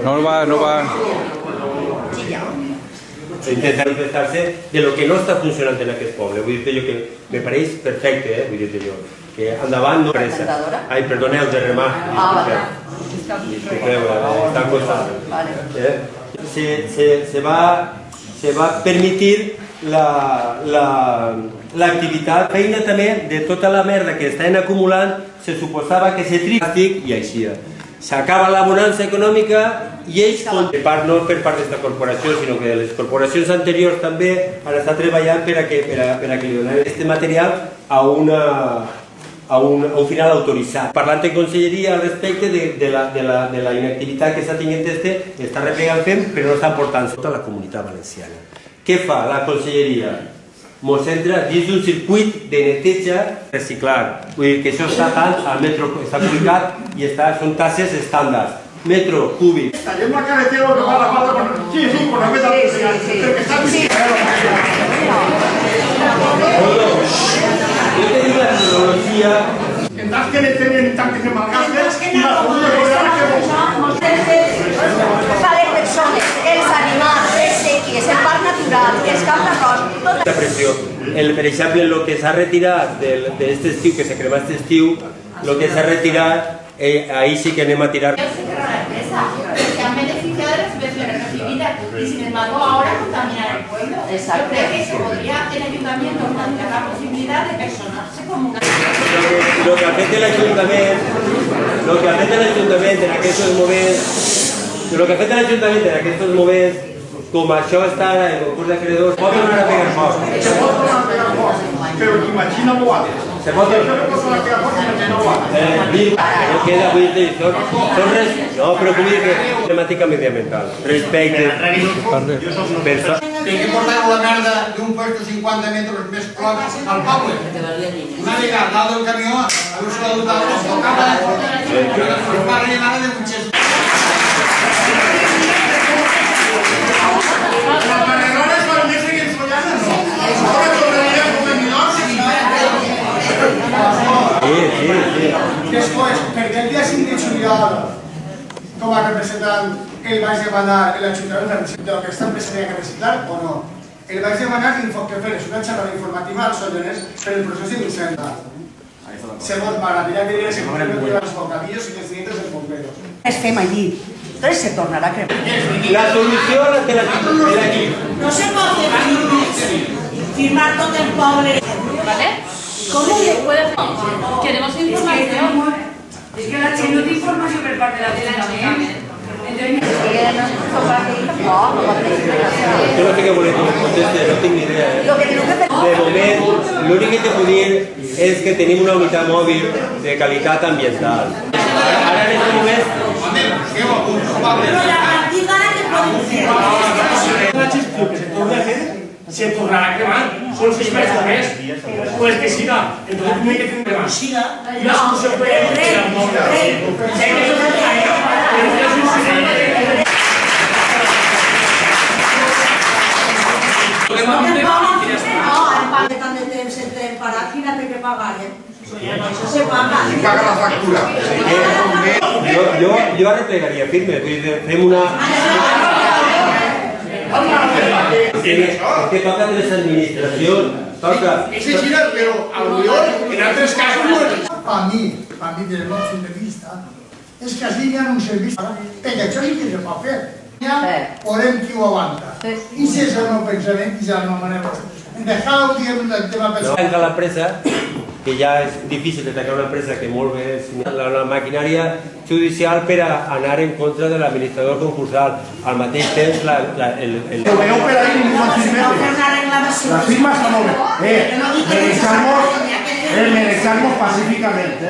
No va. Intentar manifestar-se de lo que no està funcionant en aquest poble. Vull dir jo que me pareix perfecte, vull dir jo, que endavant no pressa. Ai, perdoneu, de remar. Vale. Está al costat. Se va permitir l'activitat, feina també de tota la merda que estan acumulant, se suposava que se tràfic i així. S'acaba la bonança econòmica i ells, no per part d'aquesta corporació, sinó que les corporacions anteriors també han estat treballant per a que li donen aquest material a un final autoritzat. Parlant en conselleria al respecte de la inactivitat que està tenint està replegant fent, però no està portant tota la comunitat valenciana. Què fa la conselleria? Mos entra dins d'un circuit de neteja reciclar. Vull dir que això està tant al metro, està publicat i són tasses estàndards. Metro cúbic. Tallem la carretera que va la falta con... Sí, con la meta de... Perquè està jo te dic la tecnologia... En tant que tenen tant que se malgastes i la forma de les persones, els animals, els sequis, el parc natural, els camps d'arròs... La pressió. Per exemple, el que s'ha retirat d'aquest estiu, que se crema aquest estiu, el que s'ha retirat, ahí sí que anem a tirar. Yo sé que era una empresa, que han beneficiado de las subvenciones recibidas y sin embargo ahora contaminar el pueblo. Exacto. Yo creo que se podría el ayuntamiento plantear la posibilidad de personarse como una... Lo que ha fet l'Ajuntament en aquests moments, com això està ara en concurs d'acreedors, pot donar a pegar fort. Se pot donar a pegar fort, però imagina boades. Se pot donar a pegar fort, imagina boades. No queda, vull dir, no, però vull dir que temàtica mediambiental. Respecte. Té que portar la merda d'un puesto 50 metres més clop al poble. Una vegada dalt del camió, a veure si l'ha dut al capa, no parli nada de butxes. Les barrerones van més que ens follanes, no? Ahora tornaríem com en Milós i... Sí. Después, perquè el dia 5 de juliol, com a representant, el vaig demanar l'Ajuntament de que aquesta empresa tenia que reciclar o no. El vaig demanar que fes una xerrada informativa als sollones per el procés d'incendi. Segons Maravilla, que diria que els bocadillos i les dietes dels bomberos. Estem allí. Entonces se tornará a crear. La solució la té aquí. No se puede firmar todo el pobre. ¿Vale? ¿Cómo se puede hacer? Queremos información. Es que la no tiene información por parte de la Ayuntamiento. Jo no sé què voleu que us conteste, no tinc ni idea. De moment, l'únic que te puc dir és que tenim una unitat mòbil de qualitat ambiental. Ara en aquest moment... Pero la partida que podemos hacer. La gestió que se torna a fer, se tornarà cremant. Són 6 mesos més. Pues que siga. Entonces tiene que tener cremant. Y la solució puede ser el nombre. Eso se paga. Paga la factura. Jo arreplegaria firme, vull dir, fem una... És que toca de les administracions, toca... És així, però potser en altres casos no és així. A mi, des del meu punt de vista, és que així hi ha un servici. Perquè això sí que se pot fer. Ja veurem qui ho aguanta. I si és el meu pensament, i és la meva manera. Deixar un dia el tema personal. Tanca l'empresa, que ja és difícil de tancar una empresa que molt bé és la maquinària judicial per a anar en contra de l'administrador concursal. Al mateix temps, Ho veieu per ahí, ningú la firma està molt bé. Mereixamos pacíficamente.